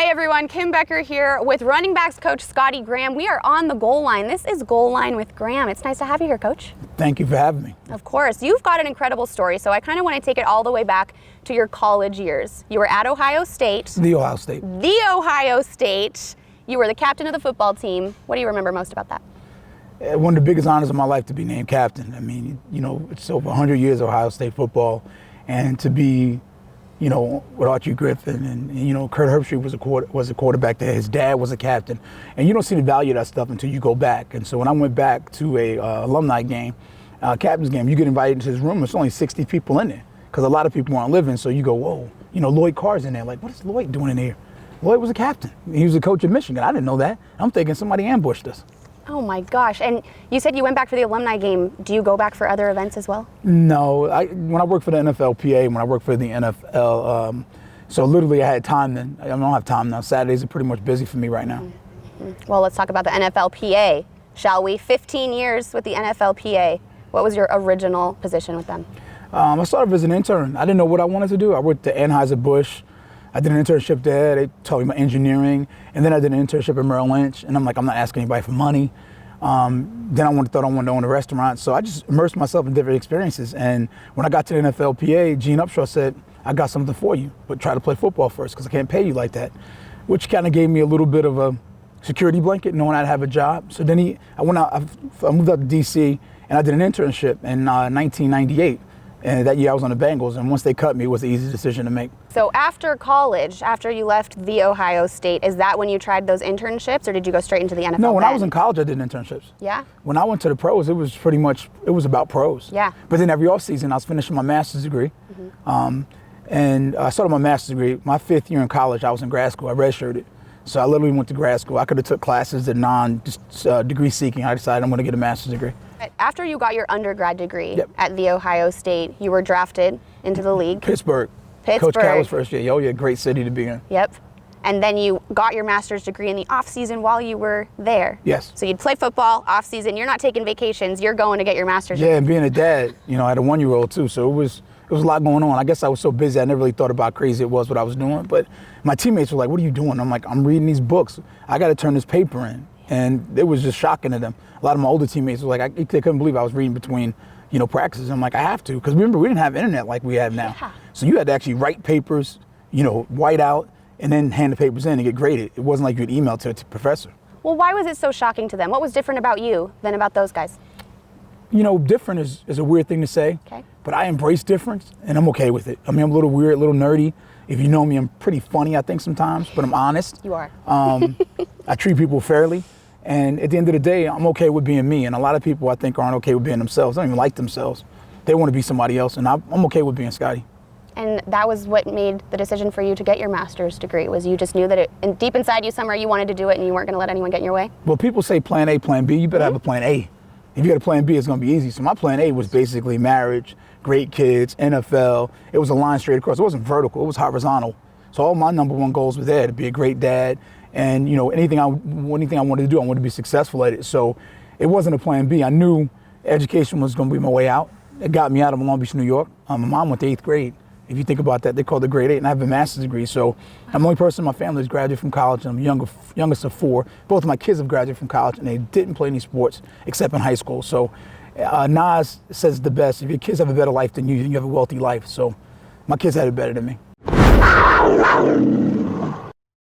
Hey everyone, Kim Becker here with running backs coach Scottie Graham. We are on the goal line. This is Goal Line with Graham. It's nice to have you here, Coach. Thank you for having me. Of course. You've got an incredible story, so I kind of want to take it all the way back to your college years. You were at Ohio State. The Ohio State. The Ohio State. You were the captain of the football team. What do you remember most about that? One of the biggest honors of my life to be named captain. I mean, you know, it's over 100 years of Ohio State football, and to be, you know, with Archie Griffin and you know, Kurt Herbstreit was a quarterback there. His dad was a captain, and you don't see the value of that stuff until you go back. And so when I went back to a alumni game, captain's game, you get invited into his room. There's only 60 people in there because a lot of people aren't living. So you go, whoa, you know, Lloyd Carr's in there. Like, what is Lloyd doing in here? Lloyd was a captain. He was a coach at Michigan. I didn't know that. I'm thinking somebody ambushed us. Oh my gosh. And you said you went back for the alumni game. Do you go back for other events as well? No. When I worked for the NFLPA, when I worked for the NFL, so literally I had time then. I don't have time now. Saturdays are pretty much busy for me right now. Mm-hmm. Well, let's talk about the NFLPA, shall we? 15 years with the NFLPA. What was your original position with them? I started as an intern. I didn't know what I wanted to do. I worked at Anheuser-Busch. I did an internship there. They taught me about engineering. And then I did an internship at Merrill Lynch. And I'm like, I'm not asking anybody for money. Then I thought I wanted to own a restaurant. So I just immersed myself in different experiences. And when I got to the NFLPA, Gene Upshaw said, I got something for you, but try to play football first because I can't pay you like that, which kind of gave me a little bit of a security blanket knowing I'd have a job. So then I moved out to D.C. and I did an internship in 1998. And that year I was on the Bengals, and once they cut me, it was an easy decision to make. So after college, after you left the Ohio State, is that when you tried those internships, or did you go straight into the NFL? No, when I was in college, I did internships. Yeah? When I went to the pros, it was about pros. Yeah. But then every offseason, I was finishing my master's degree. Mm-hmm. And I started my master's degree. My 5th year in college, I was in grad school. I redshirted. So I literally went to grad school. I could have took classes that degree seeking. I decided I'm going to get a master's degree. After you got your undergrad degree Yep. at the Ohio State, you were drafted into the league. Pittsburgh. Coach Cowell's first year. Oh yeah, great city to be in. Yep. And then you got your master's degree in the off season while you were there. Yes. So you'd play football off season. You're not taking vacations. You're going to get your master's degree. Yeah, and being a dad, you know, I had a 1-year-old too, so it was a lot going on. I guess I was so busy, I never really thought about how crazy it was what I was doing. But my teammates were like, "What are you doing?" I'm like, "I'm reading these books. I got to turn this paper in." And it was just shocking to them. A lot of my older teammates were like, they couldn't believe I was reading between, you know, practices. I'm like, I have to, because remember, we didn't have internet like we have now. Yeah. So you had to actually write papers, you know, white out, and then hand the papers in and get graded. It wasn't like you'd email to a professor. Well, why was it so shocking to them? What was different about you than about those guys? You know, different is a weird thing to say, Okay. But I embrace difference, and I'm okay with it. I mean, I'm a little weird, a little nerdy. If you know me, I'm pretty funny, I think, sometimes, but I'm honest. You are. I treat people fairly. And at the end of the day, I'm okay with being me. And a lot of people, I think, aren't okay with being themselves. They don't even like themselves. They want to be somebody else. And I'm okay with being Scottie. And that was what made the decision for you to get your master's degree, was you just knew that deep inside you somewhere you wanted to do it and you weren't going to let anyone get in your way? Well, people say plan A, plan B. You better have a plan A. If you got a plan B, it's going to be easy. So my plan A was basically marriage, great kids, NFL. It was a line straight across. It wasn't vertical. It was horizontal. So all my number one goals were there, to be a great dad. And, you know, anything I wanted to do, I wanted to be successful at it. So it wasn't a plan B. I knew education was going to be my way out. It got me out of Long Beach, New York. My mom went to 8th grade. If you think about that, they called it grade 8, and I have a master's degree. So I'm the only person in my family who's graduated from college, and I'm youngest of 4. Both of my kids have graduated from college, and they didn't play any sports except in high school. So Nas says the best, if your kids have a better life than you, then you have a wealthy life. So my kids had it better than me.